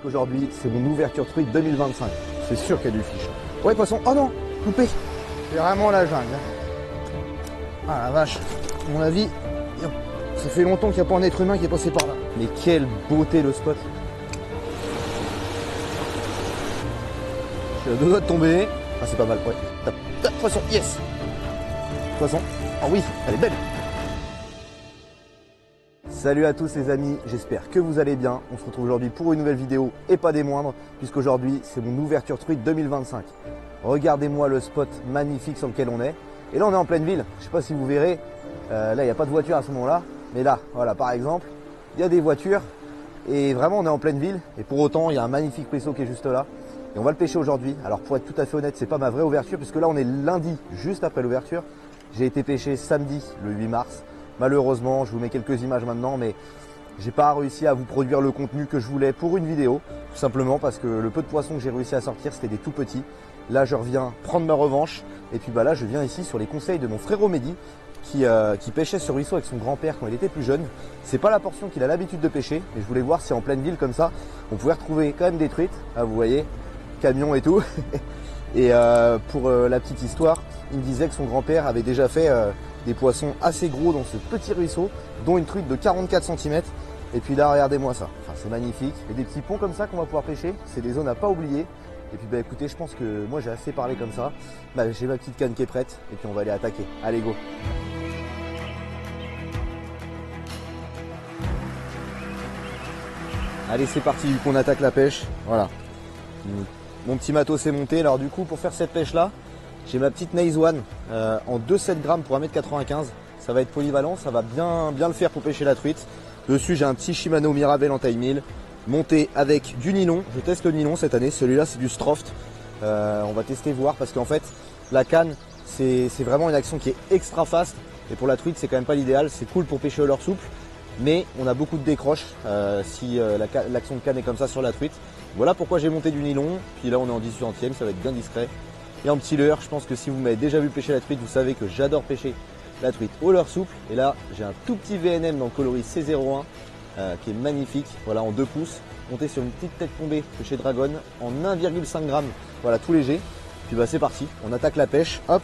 Aujourd'hui, c'est mon ouverture truite 2025. C'est sûr qu'il y a du fiche. Ouais, poisson. Oh non, coupé. C'est vraiment la jungle. Ah la vache. À mon avis, ça fait longtemps qu'il n'y a pas un être humain qui est passé par là. Mais quelle beauté le spot. Je suis à 2 doigts de tomber. Ah, c'est pas mal. Ouais. Tape, tape, poisson. Yes. Poisson. Oh oui, elle est belle. Salut à tous les amis, j'espère que vous allez bien. On se retrouve aujourd'hui pour une nouvelle vidéo et pas des moindres, puisqu'aujourd'hui c'est mon ouverture truite 2025. Regardez-moi le spot magnifique sur lequel on est. Et là on est en pleine ville, je sais pas si vous verrez, là il n'y a pas de voiture à ce moment-là, mais là, voilà, par exemple, il y a des voitures et vraiment on est en pleine ville. Et pour autant il y a un magnifique ruisseau qui est juste là. Et on va le pêcher aujourd'hui. Alors pour être tout à fait honnête, c'est pas ma vraie ouverture, puisque là on est lundi, juste après l'ouverture. J'ai été pêché samedi, le 8 mars. Malheureusement, je vous mets quelques images maintenant, mais j'ai pas réussi à vous produire le contenu que je voulais pour une vidéo, tout simplement parce que le peu de poissons que j'ai réussi à sortir, c'était des tout petits. Là, je reviens prendre ma revanche, et puis là, je viens ici sur les conseils de mon frérot Mehdi, qui pêchait ce ruisseau avec son grand-père quand il était plus jeune. C'est pas la portion qu'il a l'habitude de pêcher, mais je voulais voir si en pleine ville comme ça, on pouvait retrouver quand même des truites. Ah, vous voyez, camion et tout. Et pour la petite histoire, il me disait que son grand-père avait déjà fait des poissons assez gros dans ce petit ruisseau, dont une truite de 44 cm. Et puis là, regardez-moi ça, enfin, c'est magnifique. Et des petits ponts comme ça qu'on va pouvoir pêcher, c'est des zones à pas oublier. Et puis bah écoutez, je pense que moi j'ai assez parlé comme ça. Bah, j'ai ma petite canne qui est prête et puis on va aller attaquer. Allez, go! Allez, c'est parti, vu qu'on attaque la pêche. Voilà. Mon petit matos est monté. Alors du coup, pour faire cette pêche là, j'ai ma petite Naze One en 2,7 grammes pour 1,95 m. Ça va être polyvalent, ça va bien le faire pour pêcher la truite. Dessus, j'ai un petit Shimano Mirabel en taille 1000, monté avec du nylon. Je teste le nylon cette année. Celui-là, c'est du Stroft. On va tester, voir, parce qu'en fait, la canne, c'est vraiment une action qui est extra fast. Et pour la truite, c'est quand même pas l'idéal. C'est cool pour pêcher au leurre souple, mais on a beaucoup de décroches si l'action de canne est comme ça sur la truite. Voilà pourquoi j'ai monté du nylon. Puis là, on est en 18e, ça va être bien discret. Et en petit leurre, je pense que si vous m'avez déjà vu pêcher la truite, vous savez que j'adore pêcher la truite au leurre souple. Et là, j'ai un tout petit VNM dans le coloris C01 qui est magnifique. Voilà, en 2 pouces, monté sur une petite tête tombée de chez Dragon en 1,5 g. Voilà, tout léger. Puis bah c'est parti, on attaque la pêche. Hop,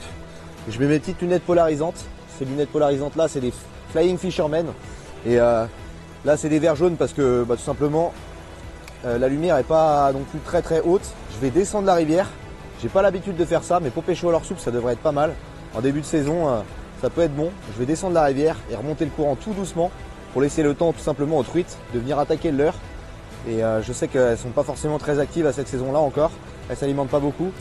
je mets mes petites lunettes polarisantes. Ces lunettes polarisantes là, c'est des Flying Fisherman. Et là, c'est des verts jaunes parce que bah, tout simplement, la lumière n'est pas non plus très haute. Je vais descendre la rivière. J'ai pas l'habitude de faire ça, mais pour pêcher au leurre souple, ça devrait être pas mal. En début de saison, ça peut être bon. Je vais descendre la rivière et remonter le courant tout doucement pour laisser le temps tout simplement aux truites de venir attaquer le leurre. Et je sais qu'elles sont pas forcément très actives à cette saison-là encore. Elles s'alimentent pas beaucoup.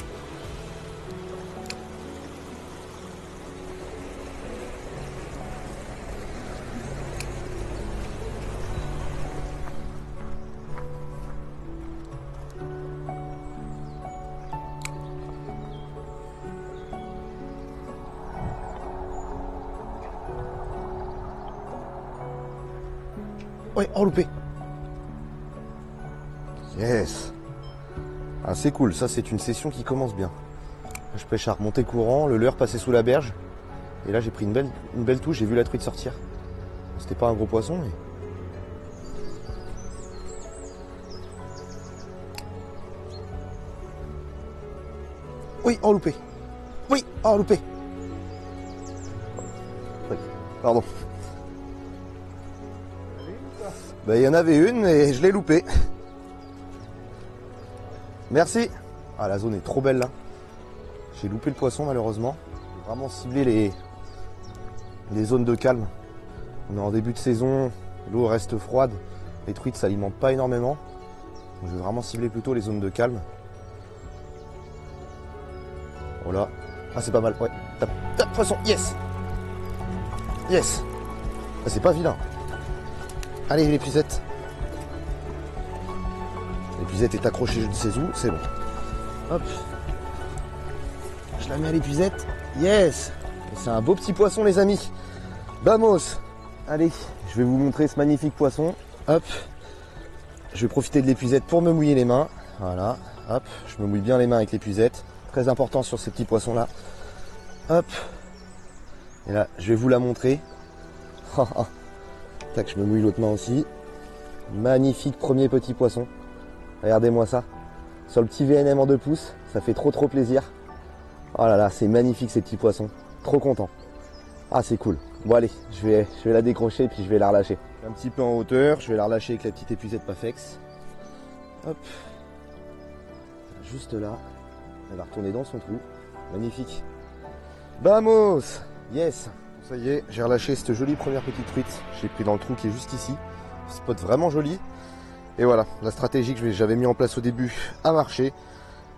Ouais, oh loupé. Yes. Ah, c'est cool, ça c'est une session qui commence bien. Je pêche à remonter courant, le leurre passait sous la berge. Et là j'ai pris une belle touche, j'ai vu la truite sortir. C'était pas un gros poisson, mais... Oui, oh loupé. Oui, oh loupé. Oui, pardon. Ben, il y en avait une et je l'ai loupée. Merci. Ah, la zone est trop belle là. J'ai loupé le poisson malheureusement. J'ai vraiment ciblé les zones de calme. On est en début de saison, l'eau reste froide. Les truites s'alimentent pas énormément. Donc, je vais vraiment cibler plutôt les zones de calme. Voilà. Ah, c'est pas mal. Ouais. Tape, tape, poisson. Yes. Yes. Ah, c'est pas vilain. Allez, l'épuisette. L'épuisette est accrochée, je ne sais où, c'est bon. Hop. Je la mets à l'épuisette. Yes. C'est un beau petit poisson, les amis. Vamos. Allez, je vais vous montrer ce magnifique poisson. Hop. Je vais profiter de l'épuisette pour me mouiller les mains. Voilà. Hop. Je me mouille bien les mains avec l'épuisette. Très important sur ces petits poissons-là. Hop. Et là, je vais vous la montrer. Tac, je me mouille l'autre main aussi. Magnifique premier petit poisson. Regardez-moi ça. Sur le petit VNM en 2 pouces, ça fait trop plaisir. Oh là là, c'est magnifique ces petits poissons. Trop content. Ah, c'est cool. Bon allez, je vais la décrocher et puis je vais la relâcher. Un petit peu en hauteur, je vais la relâcher avec la petite épuisette Pafex. Hop. Juste là. Elle va retourner dans son trou. Magnifique. Vamos! Yes! Ça y est, j'ai relâché cette jolie première petite truite. Je l'ai pris dans le trou qui est juste ici. Spot vraiment joli. Et voilà, la stratégie que j'avais mis en place au début a marché.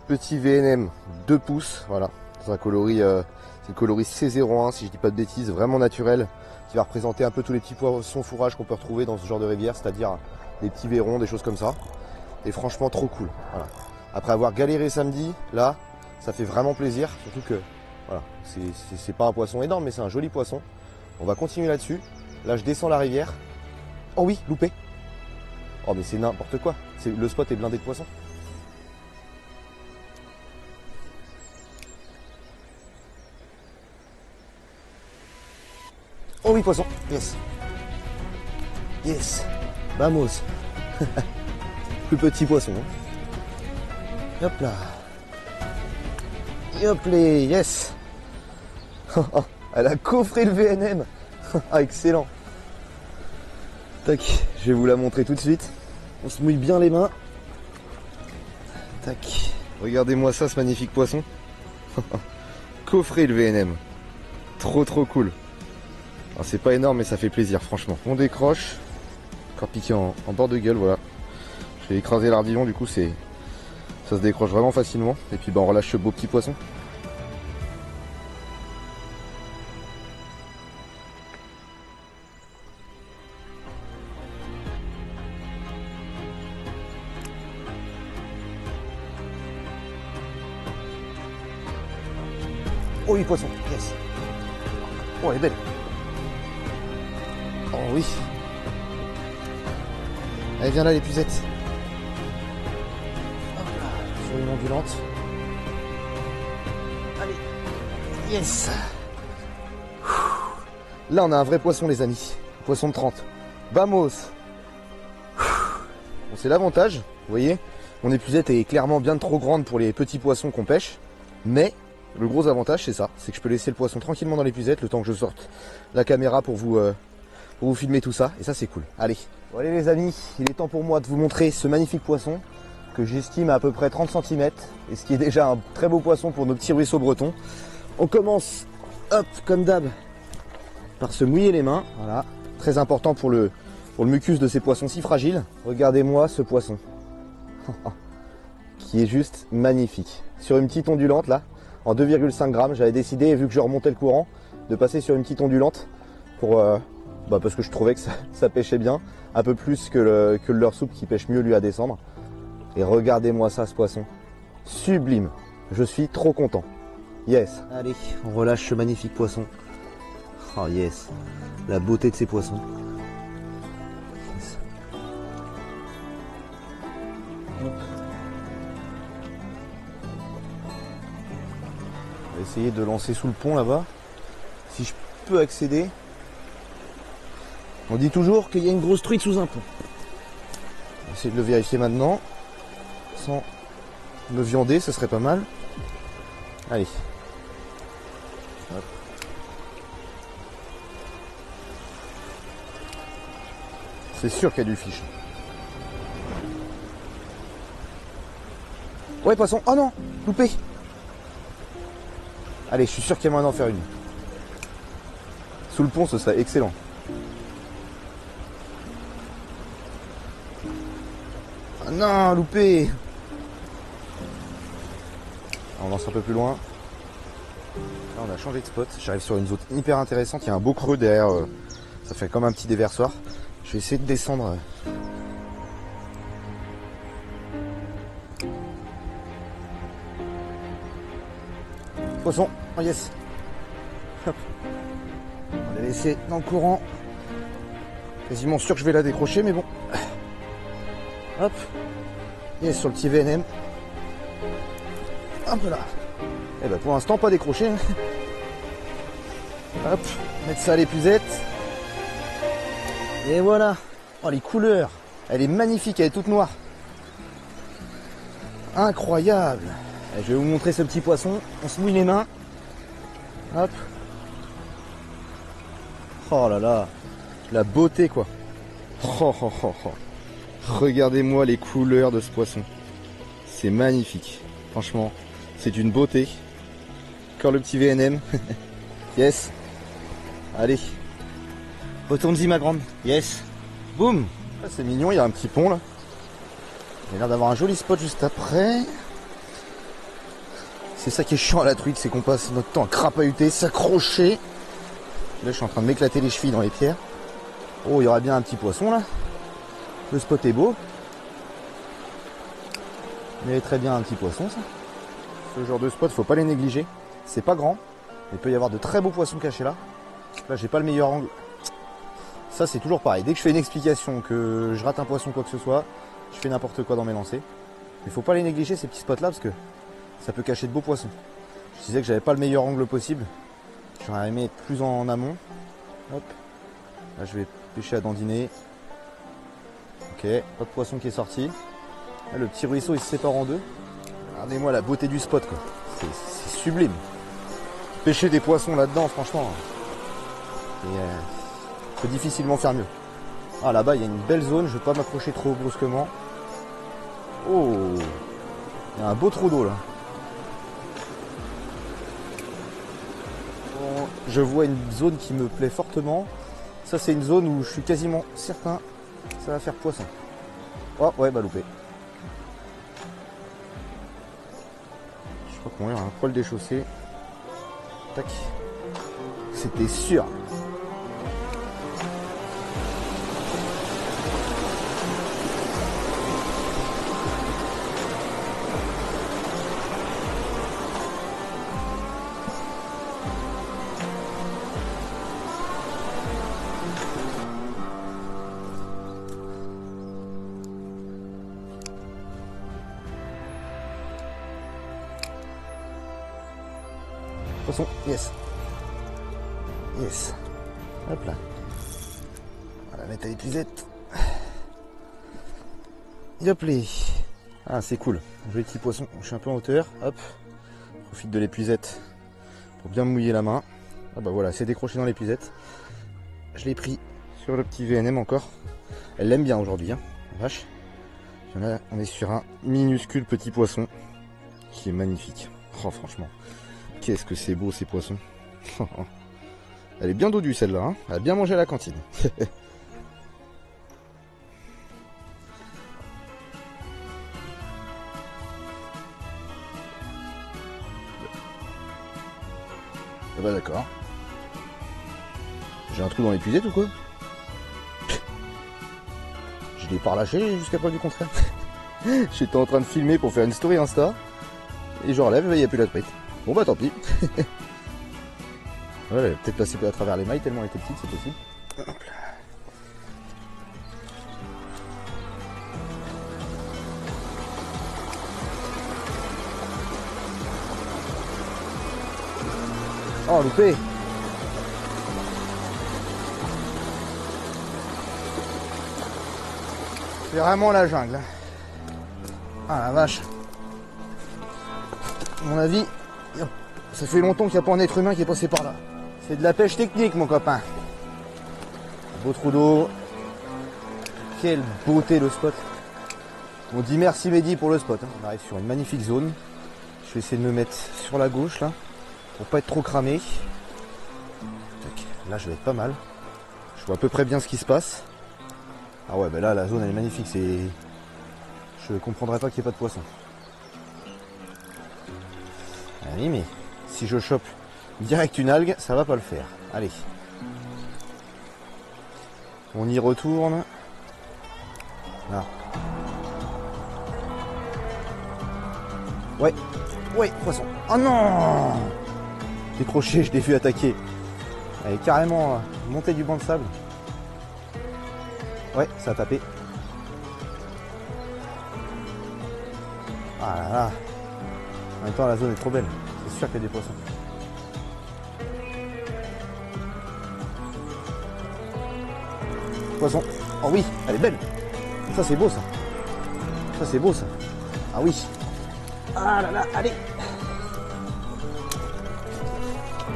Petit VNM 2 pouces, voilà. C'est un coloris, c'est le coloris C01 si je dis pas de bêtises, vraiment naturel, qui va représenter un peu tous les petits poissons fourrage qu'on peut retrouver dans ce genre de rivière, c'est-à-dire des petits vairons, des choses comme ça. Et franchement trop cool. Voilà. Après avoir galéré samedi, là, ça fait vraiment plaisir, surtout que voilà, c'est pas un poisson énorme, mais c'est un joli poisson. On va continuer là-dessus. Là, je descends la rivière. Oh oui, loupé. Oh mais c'est n'importe quoi. Le spot est blindé de poissons. Oh oui, poisson. Yes. Yes. Vamos. Plus petit poisson. Hein. Hop là. Hop les. Yes. Elle a coffré le VNM. Ah, excellent. Tac. Je vais vous la montrer tout de suite. On se mouille bien les mains. Tac. Regardez-moi ça, ce magnifique poisson. Coffré le VNM. Trop cool. C'est pas énorme mais ça fait plaisir franchement. On décroche. Encore piqué en bord de gueule, voilà. Je vais écraser l'ardillon, du coup ça se décroche vraiment facilement. Et puis on relâche ce beau petit poisson. Oh oui, poisson, yes. Oh, elle est belle. Oh oui. Allez, viens là, l'épuisette. Hop là, sur une ondulante. Allez, yes. Là, on a un vrai poisson, les amis. Poisson de 30. Vamos. Bon, c'est l'avantage, vous voyez. Mon épuisette est clairement bien trop grande pour les petits poissons qu'on pêche. Mais le gros avantage, c'est ça. C'est que je peux laisser le poisson tranquillement dans l'épuisette le temps que je sorte la caméra pour vous filmer tout ça. Et ça, c'est cool. Allez. Bon, allez les amis, il est temps pour moi de vous montrer ce magnifique poisson que j'estime à peu près 30 cm. Et ce qui est déjà un très beau poisson pour nos petits ruisseaux bretons. On commence, hop, comme d'hab, par se mouiller les mains. Voilà. Très important pour le mucus de ces poissons si fragiles. Regardez-moi ce poisson. Qui est juste magnifique. Sur une petite ondulante là, en 2,5 grammes, j'avais décidé, vu que je remontais le courant, de passer sur une petite ondulante pour, parce que je trouvais que ça pêchait bien, un peu plus que le leurre souple qui pêche mieux lui à descendre. Et regardez-moi ça, ce poisson. Sublime. Je suis trop content. Yes. Allez, on relâche ce magnifique poisson. Oh yes. La beauté de ces poissons. Yes. Hop. On va essayer de lancer sous le pont là-bas. Si je peux accéder. On dit toujours qu'il y a une grosse truite sous un pont. On va essayer de le vérifier maintenant. Sans me viander, ça serait pas mal. Allez. Hop. C'est sûr qu'il y a du fiche. Ouais, poisson. Oh non, loupé. Allez, je suis sûr qu'il y a moyen d'en faire une. Sous le pont, ce serait excellent. Ah non, loupé. On lance un peu plus loin. Là, on a changé de spot. J'arrive sur une zone hyper intéressante. Il y a un beau creux derrière. Ça fait comme un petit déversoir. Je vais essayer de descendre. Poisson. Oh yes. Hop. On va la laisser dans le courant. Quasiment sûr que je vais la décrocher, mais bon. Hop. Yes, sur le petit VNM. Un peu là. Et ben pour l'instant pas décroché. Hop, mettre ça à l'épuisette. Et voilà. Oh les couleurs. Elle est magnifique, elle est toute noire. Incroyable. Et je vais vous montrer ce petit poisson. On se mouille les mains. Hop. Oh là là. La beauté quoi. Oh, oh, oh, oh. Regardez-moi les couleurs de ce poisson. C'est magnifique. Franchement, c'est une beauté. Encore le petit VNM. Yes. Allez. Retourne-y ma grande. Yes. Boum. Ah, c'est mignon, il y a un petit pont là. Il a l'air d'avoir un joli spot juste après. C'est ça qui est chiant à la truite, c'est qu'on passe notre temps à crapahuter, s'accrocher. Là je suis en train de m'éclater les chevilles dans les pierres. Oh, il y aura bien un petit poisson là. Le spot est beau. Il y avait très bien un petit poisson ça. Ce genre de spot, faut pas les négliger. C'est pas grand, mais il peut y avoir de très beaux poissons cachés là. Là j'ai pas le meilleur angle. Ça c'est toujours pareil. Dès que je fais une explication, que je rate un poisson quoi que ce soit, je fais n'importe quoi dans mes lancers. Il faut pas les négliger ces petits spots là parce que ça peut cacher de beaux poissons. Je disais que j'avais pas le meilleur angle possible. J'aurais aimé être plus en amont. Hop. Là je vais pêcher à dandiner. Ok, pas de poisson qui est sorti. Là, le petit ruisseau il se sépare en deux. Regardez-moi la beauté du spot quoi. C'est sublime. Pêcher des poissons là-dedans franchement. On peut difficilement faire mieux. Ah là-bas il y a une belle zone, je ne vais pas m'approcher trop brusquement. Oh, il y a un beau trou d'eau là. Bon, je vois une zone qui me plaît fortement. Ça c'est une zone où je suis quasiment certain que ça va faire poisson. Oh ouais, bah loupé. Je crois qu'on a un poil déchaussé. Tac. C'était sûr. Poisson, yes. Yes. Hop là. On va la mettre à l'épuisette. Hop là. Ah c'est cool. Joli petit poisson. Je suis un peu en hauteur. Hop. Profite de l'épuisette pour bien mouiller la main. Ah bah voilà, c'est décroché dans l'épuisette. Je l'ai pris sur le petit VNM encore. Elle l'aime bien aujourd'hui, hein. La vache. Là, on est sur un minuscule petit poisson qui est magnifique. Oh franchement. Qu'est-ce que c'est beau ces poissons. Elle est bien dodue celle-là, hein. Elle a bien mangé à la cantine. Ah bah d'accord. J'ai un trou dans l'épuisette ou quoi? Je l'ai pas relâché jusqu'à preuve du contraire. J'étais en train de filmer pour faire une story Insta. Et je relève, il n'y a plus la truite. Bon bah tant pis. Ouais, elle est peut-être passée à travers les mailles tellement elle était petite, c'est possible. Hop là. Oh loupé. C'est vraiment la jungle. Ah la vache. À mon avis, ça fait longtemps qu'il n'y a pas un être humain qui est passé par là. C'est de la pêche technique mon copain. Beau trou d'eau. Quelle beauté le spot. On dit merci Mehdi pour le spot. On arrive sur une magnifique zone. Je vais essayer de me mettre sur la gauche là. Pour pas être trop cramé. Là je vais être pas mal. Je vois à peu près bien ce qui se passe. Ah ouais, ben là la zone elle est magnifique. Je comprendrais pas qu'il n'y ait pas de poisson. Ah oui, mais si je chope direct une algue, ça va pas le faire. Allez. On y retourne. Là. Ouais. Ouais, poisson. Oh non! Décroché, je l'ai vu attaquer. Elle est carrément montée du banc de sable. Ouais, ça a tapé. Ah là là. En même temps, la zone est trop belle. C'est sûr qu'il y a des poissons. Poisson. Oh oui, elle est belle. Ça c'est beau ça. Ça c'est beau ça. Ah oui. Ah là là, allez.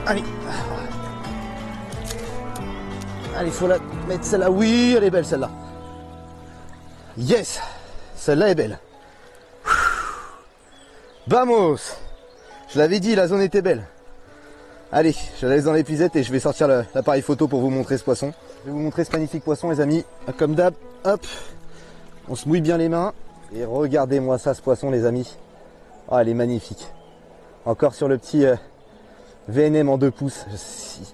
Allez. Allez, faut la mettre celle-là. Oui, elle est belle celle-là. Yes. Celle-là est belle. Vamos. Je l'avais dit, la zone était belle. Allez, je la laisse dans l'épuisette et je vais sortir l'appareil photo pour vous montrer ce poisson. Je vais vous montrer ce magnifique poisson, les amis. Comme d'hab, hop. On se mouille bien les mains. Et regardez-moi ça, ce poisson, les amis. Oh, elle est magnifique. Encore sur le petit VNM en 2 pouces.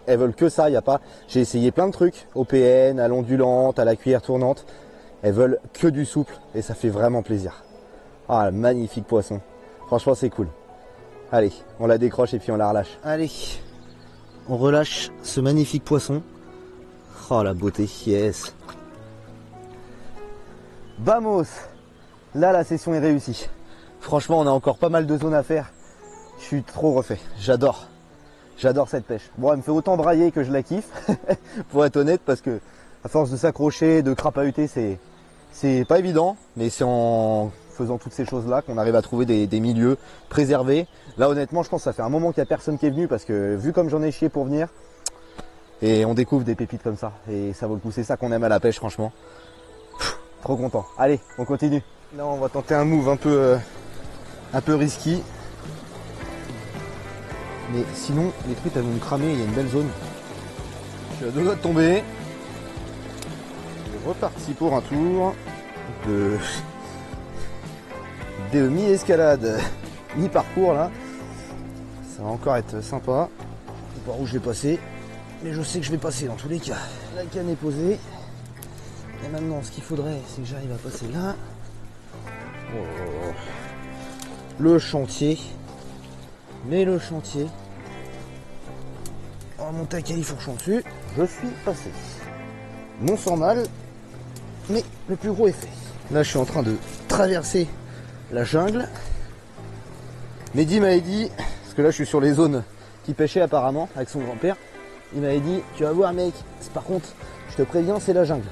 Elles veulent que ça, il n'y a pas. J'ai essayé plein de trucs. OPN, à l'ondulante, à la cuillère tournante. Elles veulent que du souple et ça fait vraiment plaisir. Ah, magnifique poisson. Franchement, c'est cool. Allez, on la décroche et puis on la relâche. Allez, on relâche ce magnifique poisson. Oh, la beauté, yes. Vamos. Là, la session est réussie. Franchement, on a encore pas mal de zones à faire. Je suis trop refait. J'adore. J'adore cette pêche. Bon, elle me fait autant brailler que je la kiffe. Pour être honnête, parce que à force de s'accrocher, de crapahuter, c'est pas évident. Mais c'est en faisant toutes ces choses-là qu'on arrive à trouver des milieux préservés. Là, honnêtement, je pense que ça fait un moment qu'il n'y a personne qui est venu. Parce que vu comme j'en ai chié pour venir, et on découvre des pépites comme ça. Et ça vaut le coup. C'est ça qu'on aime à la pêche, franchement. Trop content. Allez, on continue. Là, on va tenter un move un peu risky. Mais sinon, les truites elles vont me cramer, il y a une belle zone. Je suis à 2 doigts de tomber. Je reparti pour un tour de mi-escalade, mi-parcours là. Ça va encore être sympa. Je sais pas où je vais passer, mais je sais que je vais passer dans tous les cas. La canne est posée. Et maintenant, ce qu'il faudrait, c'est que j'arrive à passer là. Oh. Le chantier. Mais le chantier. On va monter à califourchon dessus. Je suis passé. Non sans mal. Mais le plus gros est fait. Là, je suis en train de traverser la jungle. Mehdi m'avait dit, parce que là, je suis sur les zones qui pêchaient apparemment avec son grand-père. Il m'avait dit, tu vas voir mec, par contre, je te préviens, c'est la jungle.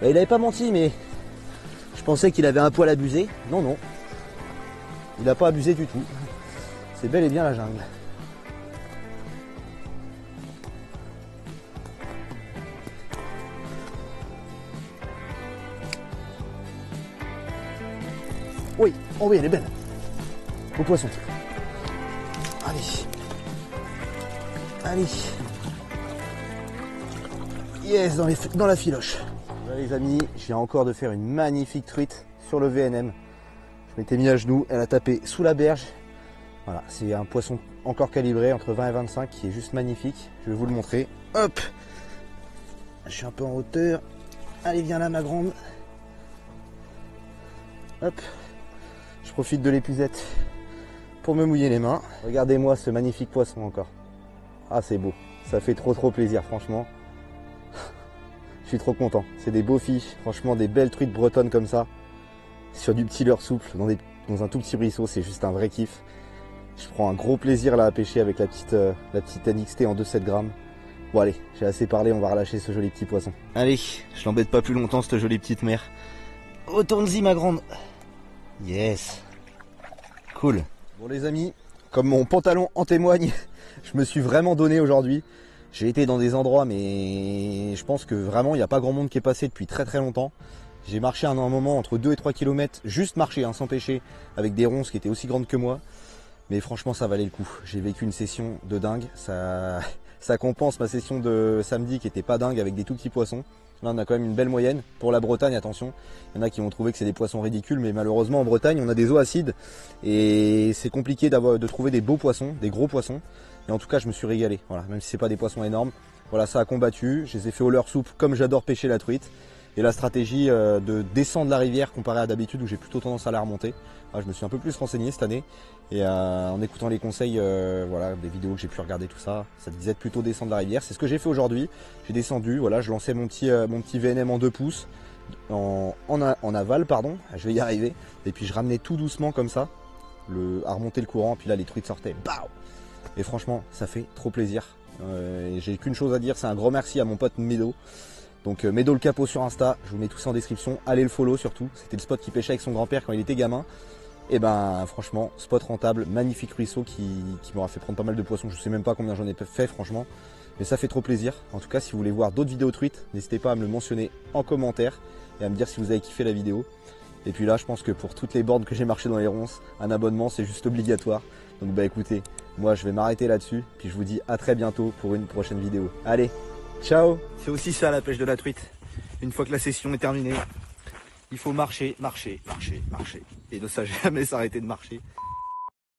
Et il n'avait pas menti, mais je pensais qu'il avait un poil abusé. Non, non. Il n'a pas abusé du tout. C'est bel et bien la jungle. Oui, oh oui, elle est belle. Au poisson. Allez. Allez. Yes, dans la filoche. Là, les amis, je viens encore de faire une magnifique truite sur le VNM. Je m'étais mis à genoux, elle a tapé sous la berge. Voilà, c'est un poisson encore calibré entre 20 et 25 qui est juste magnifique. Je vais vous le montrer. Hop. Je suis un peu en hauteur. Allez, viens là, ma grande. Hop. Je profite de l'épuisette pour me mouiller les mains. Regardez-moi ce magnifique poisson encore. Ah, c'est beau. Ça fait trop plaisir, franchement. Je suis trop content. C'est des beaux fiches. Franchement, des belles truites bretonnes comme ça. Sur du petit leurre souple, dans un tout petit ruisseau. C'est juste un vrai kiff. Je prends un gros plaisir là à pêcher avec la petite NXT en 2,7 grammes. Bon allez, j'ai assez parlé, on va relâcher ce joli petit poisson. Allez, je l'embête pas plus longtemps cette jolie petite mère. Retourne-y ma grande. Yes. Cool. Bon les amis, comme mon pantalon en témoigne, je me suis vraiment donné aujourd'hui. J'ai été dans des endroits mais je pense que vraiment il n'y a pas grand monde qui est passé depuis très longtemps. J'ai marché un moment entre 2 et 3 km, juste marché sans pêcher, avec des ronces qui étaient aussi grandes que moi. Mais franchement ça valait le coup. J'ai vécu une session de dingue. Ça compense ma session de samedi qui était pas dingue avec des tout petits poissons. Là on a quand même une belle moyenne. Pour la Bretagne, attention, il y en a qui vont trouver que c'est des poissons ridicules, mais malheureusement en Bretagne on a des eaux acides et c'est compliqué de trouver des beaux poissons, des gros poissons. Et en tout cas je me suis régalé, voilà, même si c'est pas des poissons énormes. Voilà, ça a combattu, je les ai fait au leurre souple comme j'adore pêcher la truite. Et la stratégie de descendre la rivière comparé à d'habitude où j'ai plutôt tendance à la remonter. Je me suis un peu plus renseigné cette année et en écoutant les conseils, voilà, des vidéos que j'ai pu regarder, tout ça, ça disait de plutôt descendre la rivière. C'est ce que j'ai fait aujourd'hui. J'ai descendu, voilà, je lançais mon petit VNM en 2 pouces en aval, pardon. Je vais y arriver. Et puis je ramenais tout doucement comme ça, à remonter le courant. Puis là les truites sortaient. Bao. Et franchement, ça fait trop plaisir. J'ai qu'une chose à dire, c'est un gros merci à mon pote Médo. Donc Médo le capot sur Insta, je vous mets tout ça en description, allez le follow surtout, c'était le spot qui pêchait avec son grand-père quand il était gamin. Et ben franchement, spot rentable, magnifique ruisseau qui m'aura fait prendre pas mal de poissons. Je sais même pas combien j'en ai fait franchement, mais ça fait trop plaisir. En tout cas, si vous voulez voir d'autres vidéos truites, n'hésitez pas à me le mentionner en commentaire et à me dire si vous avez kiffé la vidéo. Et puis là, je pense que pour toutes les bornes que j'ai marché dans les ronces, un abonnement c'est juste obligatoire. Donc bah écoutez, moi je vais m'arrêter là-dessus, puis je vous dis à très bientôt pour une prochaine vidéo. Allez, ciao. C'est aussi ça la pêche de la truite. Une fois que la session est terminée, il faut marcher, marcher, marcher, marcher. Et ne jamais s'arrêter de marcher.